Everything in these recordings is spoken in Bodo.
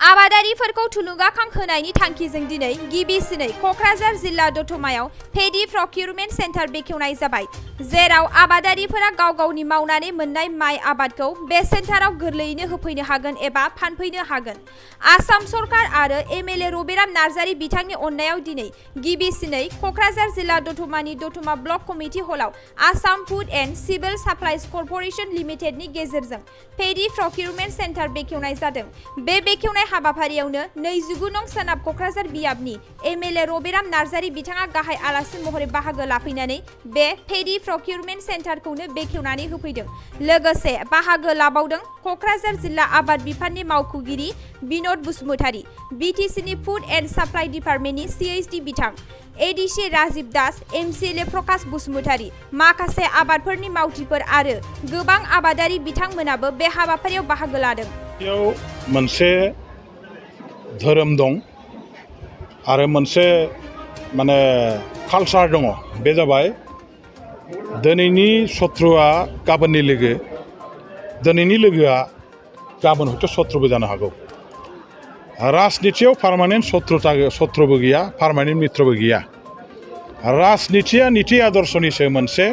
आबादारिफोरखौ थुलुंगाखांहोनायनि थांखिजों दिनै गिबिसिनै क'क्राझार जिल्ला दत'मायाव पेडी प्रक्युरमेन्ट सेन्टार बेखेवनाय जाबाय, जेराव आबादारिफोरा गाव गावनि मावनानै मोननाय माइ आबादखौ बे सेन्टाराव गोरलैयैनो होफैनो हागोन एबा फानफैनो हागोन। आसाम सरकार आरो एमएलए रबिराम नार्जारि बिथांनि अननायाव दिनै गिबिसिनै क'क्राझार जिल्ला दत'मानि दत'मा ब्लक कमिटि हलाव Assam food and civil supplies corporation लिमिटेडनि गेजेरजों पेडी प्रक्युरमेन्ट सेन्टार बेखेवनाय जादों। बे बेखेवनाय हाबाफारियावनो 29 नं सोनाब क'क्राझार बियाबनि एमएलए रबिराम नार्जारि बिथाङा गाहाय आलासि महरै बाहागो लाफैनानै बे पेडी प्रक्युरमेन्ट सेन्टारखौनो बेखेवनानै होफैदों। लोगोसे बाहागो लाबावदों क'क्राझार जिल्ला आबाद बिफाननि मावख'गिरि बिन'द बसुमतारी, बिटिसिनि फुड एन्ड साप्लाइ डिपार्टमेन्टनि सिएइचडि बिथां, एडिसि राजीव दास, एमसिएलए प्रकाश बसुमतारी, माखासे आबादफोरनि मावथिफोर आरो गोबां आबादारि बिथांमोनाबो बे हाबाफारियाव बाहागो लादों। बेयाव मोनसे धोरोम दं आरो मोनसे कालचार दङ, बे जाबाय दिनैनि शत्रुआ गाबोननि लोगो, दिनैनि लोगोआ गाबोन हयथ' शत्रुबो जानो हागौ। राजनितियाव पार्मानेन्ट शत्रुबो गैया, पार्मानेन्ट मित्रबो गैया। राजनितिया नीति आदर्शनिसो मोनसे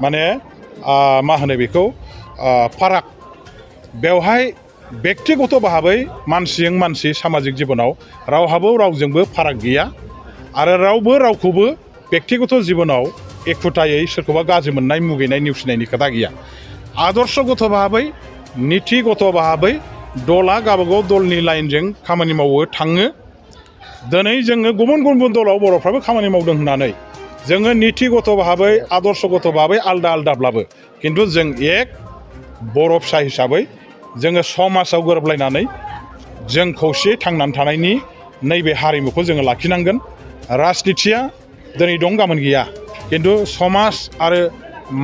मा होनो बेखौ फाराग। बेवहाय व्यक्तिगत भाबै मानसिजों मानसि सामाजिक जिबनाव रावजोंबो फाराग गैया आरो रावबो रावखौबो व्यक्तिगत जिबनाव एखुथायै सोरखौबा गाज्रि मोननाय, मुगैनाय, नेवसिनायनि खोथा गैया। आदर्शगत भाबै, नीतिगत भाबै दला गावबागाव दलनि लाइनजों खामानि मावो, थाङो। दिनै जोङो गुबुन गुबुन दलाव बर'फ्राबो खामानि मावदों होननानै जोङो नीतिगत भाबै, आदर्शगत भाबै आलदा आलदाब्लाबो खिन्थु जों एक बर' फिसा हिसाबै जोङो समाजाव गोरोबलायनानै जों खौसेयै थांनानै थानायनि नैबे हारिमुखौ जोङो लाखिनांगोन। राजनितिया दिनै दं गाबोन गैया, खिन्थु समाज आरो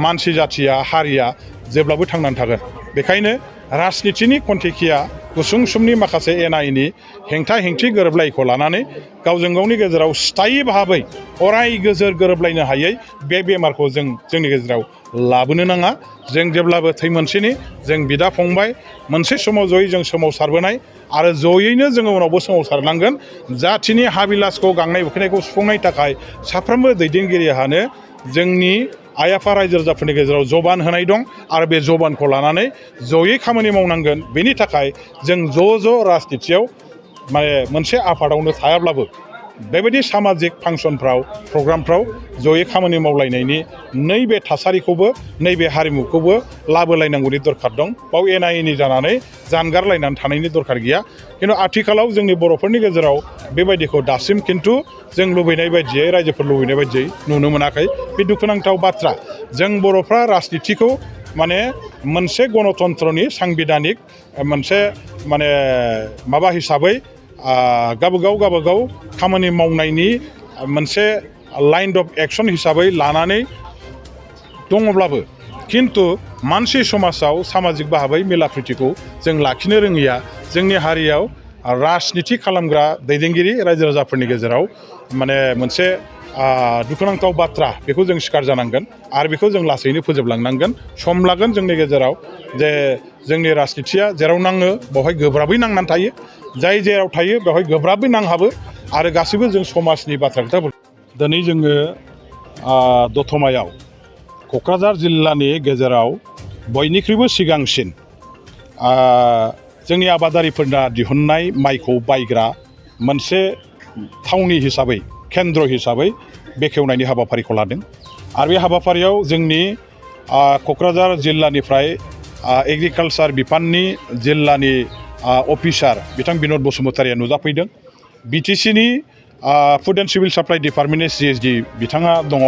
मानसि जाथिया, हारिया जेब्लाबो थांनानै थागोन। बेखायनो राजनितिनि खन्थेखिया गुसुं समनि माखासे एना एनि हेंथा हेंथि गोरोबलायैखौ लानानै गावजों गावनि गेजेराव स्थायी भाबै अराय गोजोर गोरोबलायनो हायै बे बेमारखौ जोंनि गेजेराव लाबोनो नाङा। जों जेब्लाबो थै मोनसेनि, जों बिदा फंबाय, मोनसे समाव जयै जों सोमावसारबोनाय आरो जयैनो जोङो उनावबो सोमावसारनांगोन। जाथिनि हाबिलासखौ, गांनाय उखैनायखौ सुफुंनायनि थाखाय साफ्रोमबो दैदेनगिरियानो जोंनि आइ आफा रायजो राजाफोरनि गेजेराव जबान होनाय दं आरो बे जबानखौ लानानै जयै खामानि मावनांगोन। बेनि थाखाय जों ज' राजनितियाव मोनसे आफादावनो थायाब्लाबो बेबायदि सामाजिक फांसनफ्राव, प्रग्रामफ्राव जयै खामानि मावलायनायनि नैबे थासारिखौबो, नैबे हारिमुखौबो लाबोलायनांगौनि दरखार दं। बाव एना एनि जानानै जानगारलायनानै थानायनि दरखार गैया। खिन्थु आथिखालाव जोंनि बर'फोरनि गेजेराव बेबायदिखौ दासिम खिन्थु जों लुबैनाय बायदियै, रायजोफोर लुबैनाय बायदियै नुनो मोनाखै। बे दुखुनांथाव बाथ्रा। जों बर'फ्रा राजनितिखौ मोनसे गणतन्त्रनि सांबिधानिक मोनसे माबा हिसाबै गावबागाव खामानि मावनायनि मोनसे लाइन अफ एक्सन हिसाबै लानानै दङब्लाबो खिन्थु मानसि समाजाव सामाजिक भाबै मिलाप्रितिखौ जों लाखिनो रोङैया जोंनि हारियाव राजनिति खालामग्रा दैदेनगिरि रायजो राजाफोरनि गेजेराव मोनसे दुखुनांथाव बाथ्रा। बेखौ जों सिखार जानांगोन आरो बेखौ जों लासैनो फोजोबलांनांगोन। सम लागोन जोंनि गेजेराव जे जोंनि राजनितिया जेराव नाङो बेवहाय गोब्राबै नांनानै थायो, जाय जेराव थायो बेवहाय गोब्राबै नांहाबो आरो गासैबो जों समाजनि बाथ्रा खोथाफोर। दिनै जोङो दत'मायाव क'क्राझार जिल्लानि गेजेराव बयनिख्रुइबो सिगांसिन जोंनि आबादारिफोरना दिहुननाय माइखौ बायग्रा मोनसे थावनि हिसाबै, केन्द्र हिसाबै बेखेवनायनि हाबाफारिखौ लादों। आरो बे हाबाफारियाव जोंनि क'क्राझार जिल्लानिफ्राय एग्रिकालसार बिफाननि जिल्लानि अफिसार बिथां बिन'द बसुमतारीया नुजाफैदों। बिटिसिनि फुड एन्ड सिभिल साप्लाइ डिपार्टमेन्टनि सिएइचडि बिथाङा दङ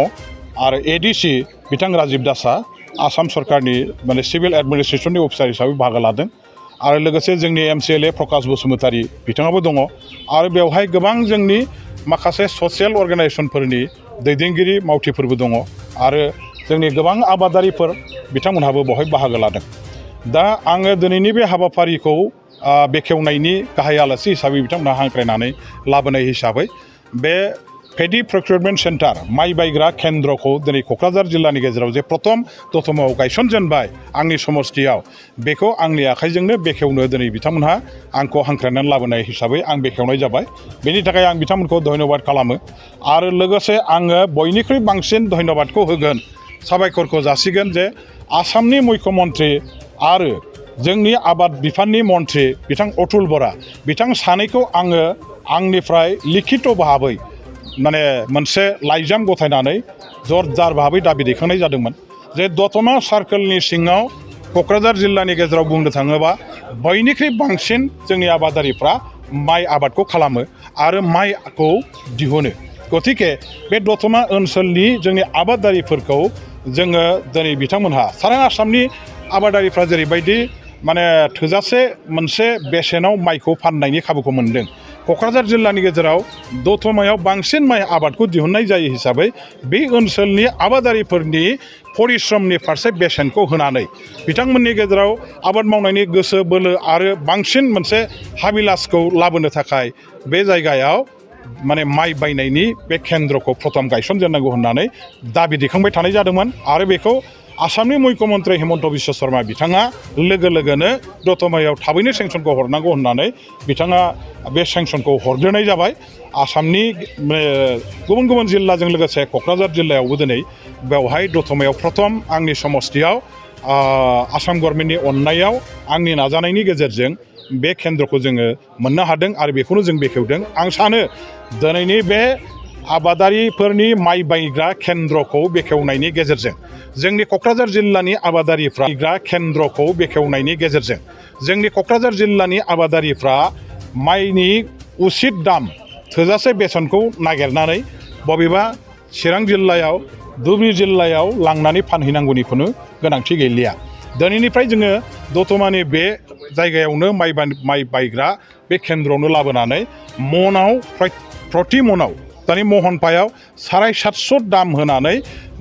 आरो एडिसि बिथां राजीव दासआ आसाम सरकारनि सिभिल एडमिनिस्ट्रेसननि अफिसार हिसाबै बाहागो लादों आरो लोगोसे जोंनि एमसिएलए प्रकाश बसुमतारी बिथाङाबो दङ आरो बेवहाय गोबां जोंनि माखासे ससियेल अर्गानाइजेसनफोरनि दैदेनगिरि मावथिफोरबो दङ आरो जोंनि गोबां आबादारिफोर बिथांमोनहाबो बेवहाय बाहागो लादों। दा आङो दिनैनि बे हाबाफारिखौ बेखेवनायनि गाहाय आलासि हिसाबै बिथांमोनहा हांख्रायनानै लाबोनाय हिसाबै बे पेडि प्रक्रियरमेन्ट सेन्टार माइ बायग्रा केन्द्रखौ दिनै क'क्राझार जिल्लानि गेजेराव जे दत'माव गायसनजेनबाय आंनि समस्थियाव बेखौ आंनि आखाइजोंनो बेखेवनो दिनै बिथांमोनहा आंखौ हांख्रायनानै लाबोनाय हिसाबै आं बेखेवनाय जाबाय। बेनि थाखाय आं बिथांमोनखौ धन्यबाद खालामो आरो लोगोसे आङो बयनिख्रुइ बांसिन धन्यबादखौ होगोन साबायखरखौ जासिगोन जे आसामनि मुख्यमन्त्रि आरो जोंनि आबाद बिफाननि मन्त्रि बिथां अतुल बरा बिथां सानैखौ आङो आंनिफ्राय लिखित भाबै माने मोनसे लाइजाम गथायनानै जरदार भाबै दाबि दैखांनाय जादोंमोन जे दतमा सार्कोलनि सिङाव क'क्राझार जिल्लानि गेजेराव बुंनो थाङोबा बयनिख्रुइ बांसिन जोंनि आबादारिफ्रा माइ आबादखौ खालामो आरो माइखौ दिहुनो। गतिके बे दतमा ओनसोलनि जोंनि आबादारिफोरखौ जोङो दिनै बिथांमोनहा सारा आसामनि आबादारिफ्रा जेरैबायदि माने थोजासे मोनसे बेसेनाव माइखौ फाननायनि खाबुखौ मोनदों, क'क्राझार जिल्लानि गेजेराव दतमायाव बांसिन माइ आबादखौ दिहुननाय जायो हिसाबै बे ओनसोलनि आबादारिफोरनि परिश्रमनि फारसे बेसेनखौ होनानै बिथांमोननि गेजेराव आबाद मावनायनि गोसो बोलो आरो बांसिन मोनसे हाबिलासखौ लाबोनो थाखाय बे जायगायाव माने माइ बायनायनि बे केन्द्रखौ प्रथम गायसनजेननांगौ होननानै दाबि दैखांबाय थानाय जादोंमोन आरो बेखौ आसामनि मुख्यमन्त्रि हिमन्त बिश्व शर्मा बिथाङा लोगो लोगोनो दतमायाव थाबैनो सेंसनखौ हरनांगौ होननानै बिथाङा बे सेंसनखौ हरग्रोनाय जाबाय। आसामनि गुबुन गुबुन जिल्लाजों लोगोसे क'क्राझार जिल्लायावबो दिनै बेवहाय दतमायाव प्रथम आंनि समस्थियाव आसाम गभर्नमेन्टनि अननायाव आंनि नाजानायनि गेजेरजों बे केन्द्रखौ जोङो मोननो हादों आरो बेखौनो जों बेखेवदों। आं सानो दिनैनि बे आबादारिफोरनि माइ बायग्रा केन्द्रखौ बेखेवनायनि गेजेरजों जोंनि क'क्राझार जिल्लानि आबादारिफ्रा बायग्रा केन्द्रखौ बेखेवनायनि गेजेरजों जोंनि क'क्राझार जिल्लानि आबादारिफ्रा माइनि उचित दाम थोजासे बेसेनखौ नागिरनानै बबेबा चिरां जिल्लायाव धुबुरी जिल्लायाव लांनानै फानहैनांगौनि खुनु गोनांथि गैलिया। दिनैनिफ्राय जोङो दतमानि बे जायगायावनो माइ बायग्रा बे केन्द्रआवनो लाबोनानै मनाव प्रति मनाव दानि महनफायाव 750 दाम होनानै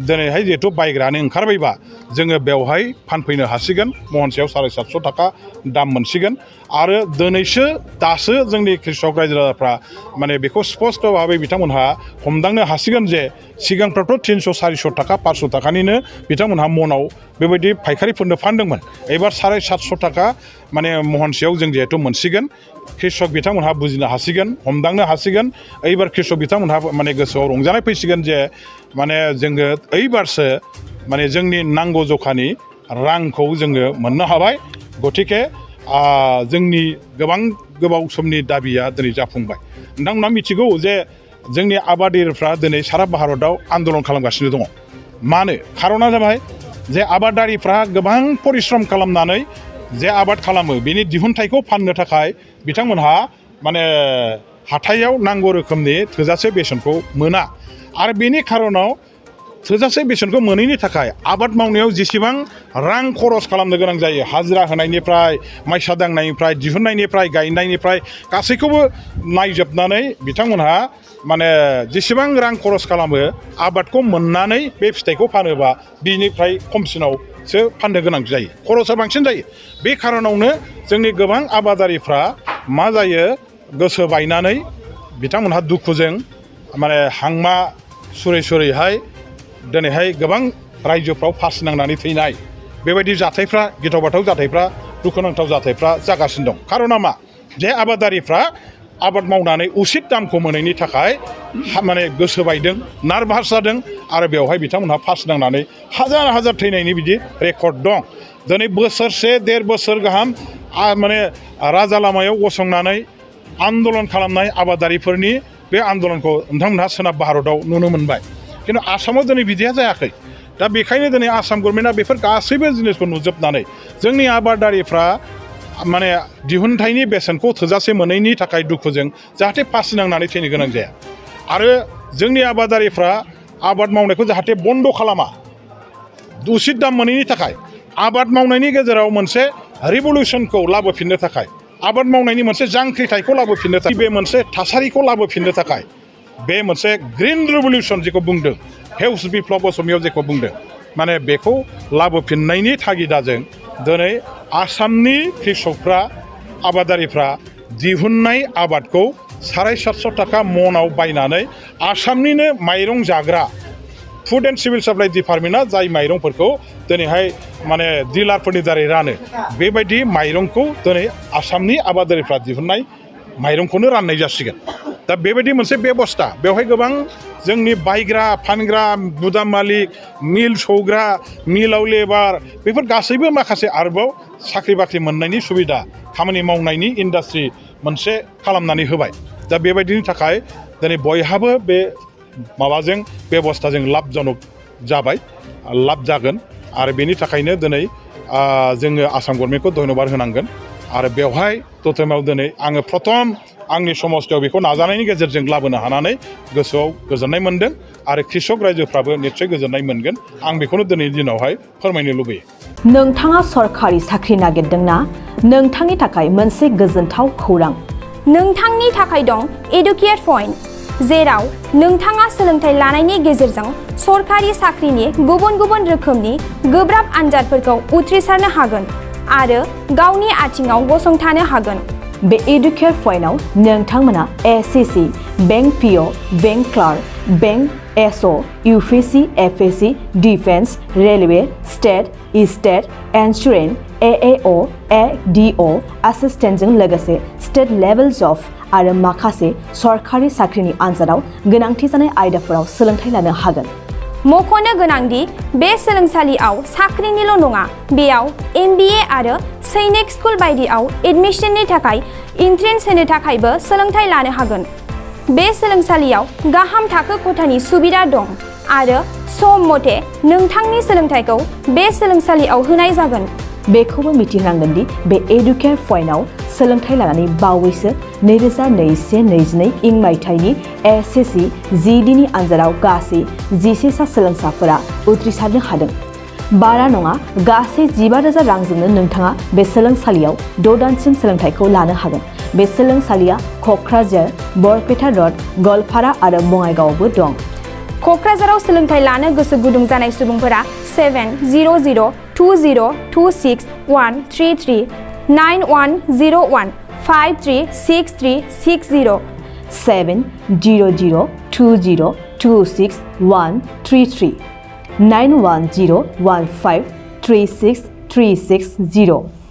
दिनैहाय जिहेथु बायग्रानो ओंखारबायबा जोङो बेवहाय फानफैनो हासिगोन, महनसेयाव 750 थाखा दाम मोनसिगोन आरो दासो जोंनि कृषक रायजो राजाफ्रा माने बेखौ स्पष्ट भाबै बिथांमोनहा हमदांनो हासिगोन जे सिगांफ्रावथ' 300-400 थाखा 500 थाखानिनो बिथांमोनहा मनाव बेबायदि फायखारिफोरनो फानदोंमोन। एबार 750 थाखा माने महनसेयाव जों जिहेथु मोनसिगोन, कृषक बिथांमोनहा बुजिनो हासिगोन, हमदांनो हासिगोन। एबार कृषक बिथांमोनहा माने गोसोआव रंजानाय फैसिगोन जे माने जोङो एबारसो माने जोंनि नांगौ जखानि रांखौ जोङो मोननो हाबाय। गतिके जोंनि गोबाव समनि दाबिया दिनै जाफुंबाय। नोंथांमोनहा मिथिगौ जे जोंनि आबादारिफ्रा दिनै सारा भारतआव आन्दलन खालामगासिनो दङ। मानो? खारना जाबाय जे आबादारिफ्रा गोबां परिश्रम खालामनानै जे आबाद खालामो बेनि दिहुनथाइखौ फाननो थाखाय बिथांमोनहा माने हाथायाव नांगौ रोखोमनि थोजासे बेसेनखौ मोना आरो बेनि खारनाव थोजासे बेसेनखौ मोनैनि थाखाय आबाद मावनायाव जेसेबां रां खरस खालामनो गोनां जायो, हाजिरा होनायनिफ्राय माइसा दांनायनिफ्राय दिहुननायनिफ्राय गायनायनिफ्राय गासैखौबो नायजोबनानै बिथांमोनहा माने जेसेबां रां खरस खालामो आबादखौ मोननानै बे फिथाइखौ फानोबा बिनिफ्राय खमसिनावसो फाननो गोनां जायो, खरसा बांसिन जायो। बे खारनावनो जोंनि गोबां आबादारिफ्रा मा जायो, गोसो बायनानै बिथांमोनहा दुखुजों माने हांमा सुरैहाय दिनैहाय गोबां रायजोफ्राव फासि नांनानै थैनाय बेबायदि जाथायफ्रा, गिथाव बाथाव जाथायफ्रा, दुखुनांथाव जाथायफ्रा जागासिनो दं। खारना मा? जे आबादारिफ्रा आबाद मावनानै उचित दामखौ मोनैनि थाखाय माने गोसो बायदों, नार्भास जादों आरो बेवहाय बिथांमोनहा फासि नांनानै हाजार थैनायनि बिदि रेकर्ड दं। दिनै बोसोरसे 1.5 बोसोर गाहाम माने राजा लामायाव गसंनानै आन्दलन खालामनाय आबादारिफोरनि बे आन्दलनखौ नोंथांमोनहा सोनाब भारतआव नुनो मोनबाय, खिन्थु आसामाव दिनै बिदिया जायाखै। दा बेखायनो दिनै आसाम गभर्नमेन्टआ बेफोर गासैबो जिनिसखौ नुजोबनानै जोंनि आबादारिफ्रा माने दिहुनथाइनि बेसेनखौ थोजासे मोनैनि थाखाय दुखुजों जाहाथे फासि नांनानै थैनो गोनां जाया आरो जोंनि आबादारिफ्रा आबाद मावनायखौ जाहाथे बन्द खालामा उचित दाम मोनैनि थाखाय आबाद मावनायनि गेजेराव मोनसे रिभलिउसनखौ लाबोफिननो थाखाय, आबाद मावनायनि मोनसे जांख्रिथायखौ लाबोफिननो थाखाय, बे मोनसे थासारिखौ लाबोफिननो थाखाय बे मोनसे ग्रिन रिभलिउसन जेखौ बुंदों, हेउस बिप्लब असमियाव जेखौ बुंदों, माने बेखौ लाबोफिननायनि थागिदाजों दिनै आसामनि कृषकफ्रा आबादारिफ्रा दिहुननाय आबादखौ 750 थाखा मनाव बायनानै आसामनिनो माइरं जाग्रा फुड एन्ड सिभिल साप्लाइ डिपार्टमेन्टआ जाय माइरंफोरखौ दिनैहाय माने डिलारफोरनि दारै रानो बेबायदि माइरंखौ दिनै आसामनि आबादारिफ्रा दिहुननाय माइरंखौनो राननाय जासिगोन दा बेबायदि मोनसे बेबस्था बेवहाय गोबां जोंनि बायग्रा फानग्रा गुदाम मालिक मिल सौग्रा मिलाव लेबार बेफोर गासैबो माखासे आरोबाव साख्रि बाख्रि मोननायनि सुबिदा खामानि मावनायनि इन्डास्ट्रि मोनसे खालामनानै होबाय दा बेबायदिनि थाखाय दिनै बयहाबो बे माबाजों बेबस्थाजों लाबजनक जाबाय लाब जागोन आरो बेनि थाखायनो दिनै जोङो आसाम गभर्नमेन्टखौ धन्यबाद होनांगोन आरो बेवहाय दतमायाव दिनै आङो प्रथम आंनि समस्थियाव बेखौ नाजानायनि गेजेरजों लाबोनो हानानै गोसोआव गोजोननाय मोनदों आरो कृषक रायजोफ्राबो निस्सय गोजोननाय मोनगोन आं बेखौनो दिनैनि दिनावहाय फोरमायनो लुबैयो। नोंथाङा सरखारि साख्रि नागिरदोंना? नोंथांनि थाखाय मोनसे गोजोनथाव खौरां। नोंथांनि थाखाय दं एडुकेट पइन्ट, जेराव नोंथाङा सोलोंथाइ लानायनि गेजेरजों सरखारि साख्रिनि गुबुन गुबुन रोखोमनि गोब्राब आनजादफोरखौ उथ्रिसारनो हागोन आरो गावनि आथिङाव गसंथानो हागोन। बे एडुकेट पइन्टआव नोंथांमोना SSC, bank PO, bank clerk, bank SO, UPSC, FSC, defence, railway, state insurance, AAO, ADO एसिस्टेन्टजों लोगोसे स्टेट लेभेल जब आरो माखासे सरखारि साख्रिनि आनजादाव गोनांथि जानाय आयदाफोराव सोलोंथाइ लानो हागोन। मख'नो गोनांदि बे सोलोंसालियाव साख्रिनिल' नङा, बेयाव MBA आरो सैनिक स्कुल बायदियाव एडमिशननि थाखाय एन्ट्रेन्स होनो थाखायबो सोलोंथाइ लानो हागोन। बे सोलोंसालियाव गाहाम थाखो खथानि सुबिदा दं आरो सम मथे नोंथांनि सोलोंथाइखौ बे सोलोंसालियाव होनाय जागोन। बेखौबो मिथिनांगोन दि बे एडुकेट पइन्टआव सोलोंथाइ लानानै बावैसो 2021-22 इं मायथाइनि एसएससि जिडिनि आनजादाव गासै 11 सा सोलोंसाफोरा उथ्रिसारनो हादों। बारा नङा, गासै 15,000 रांजोंनो नोंथाङा बे सोलोंसालियाव 6 दानसिम सोलोंथाइखौ लानो हागोन। बे सोलोंसालिया क'क्राझार, बरपेटा रड, गवालपारा आरो बङाइगावआवबो दं। क'क्राझाराव सोलोंथाइ लानो गोसो गुदुं जानाय सुबुंफोरा 700-226-133 9101-536360 700-226-133 9101536360